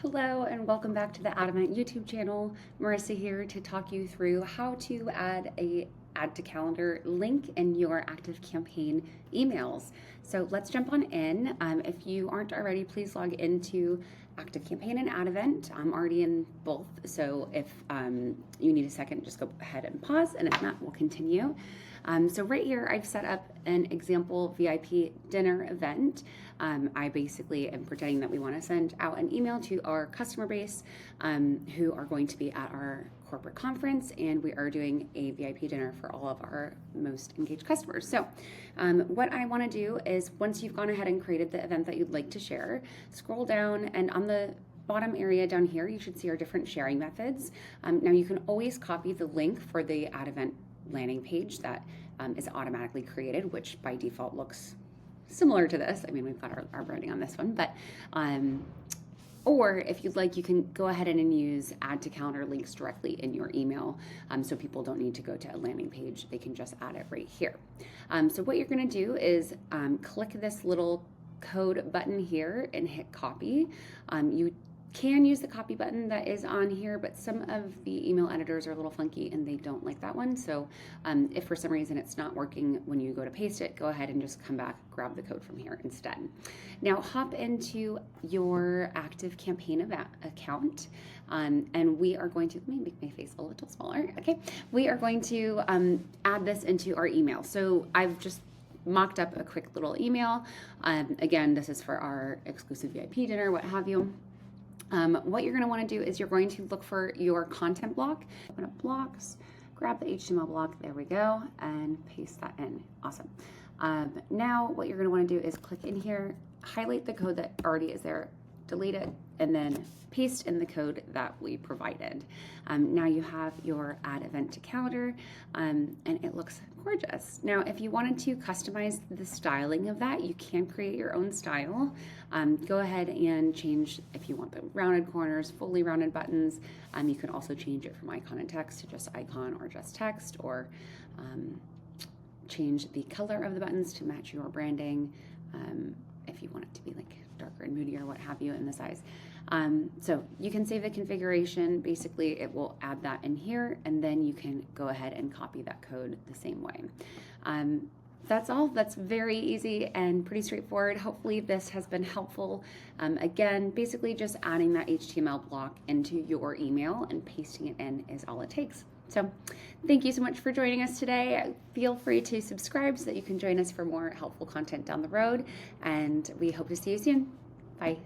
Hello and welcome back to the Adamant YouTube channel. Marissa here to talk you through how to add a add to calendar link in your ActiveCampaign emails. So let's jump on in. If you aren't already, please log into ActiveCampaign and Advent. I'm already in both, so if you need a second, just go ahead and pause, and if not, we'll continue. So right here, I've set up an example VIP dinner event. I basically am pretending that we want to send out an email to our customer base who are going to be at our corporate conference, and we are doing a VIP dinner for all of our most engaged customers. So what I want to do is, once you've gone ahead and created the event that you'd like to share, scroll down, and on the bottom area down here, you should see our different sharing methods. Now you can always copy the link for the ad event landing page that is automatically created, which by default looks similar to this. I mean, we've got our branding on this one, but or if you'd like, you can go ahead and use add to calendar links directly in your email, so people don't need to go to a landing page. They can just add it right here. So what you're going to do is click this little code button here and hit copy. You can use the copy button that is on here, but some of the email editors are a little funky and they don't like that one. So if for some reason it's not working when you go to paste it, go ahead and just come back, grab the code from here instead. Now hop into your ActiveCampaign account, and we are going to, let me make my face a little smaller. Okay, we are going to add this into our email. So I've just mocked up a quick little email. Again, this is for our exclusive VIP dinner, what have you. What you're going to want to do is you're going to look for your content block. Open up blocks, grab the HTML block, there we go, and paste that in. Awesome. Now what you're going to want to do is click in here, highlight the code that already is there, delete it, and then paste in the code that we provided. Now you have your add event to calendar, and it looks gorgeous. Now, if you wanted to customize the styling of that, you can create your own style. Go ahead and change if you want the rounded corners, fully rounded buttons. You can also change it from icon and text to just icon or just text, or change the color of the buttons to match your branding if you want it to be like darker and moodier, what have you, in the size. So you can save the configuration. Basically, it will add that in here, and then you can go ahead and copy that code the same way. That's all. That's very easy and pretty straightforward. Hopefully this has been helpful. Again, basically just adding that HTML block into your email and pasting it in is all it takes. So thank you so much for joining us today. Feel free to subscribe so that you can join us for more helpful content down the road, and we hope to see you soon. Bye.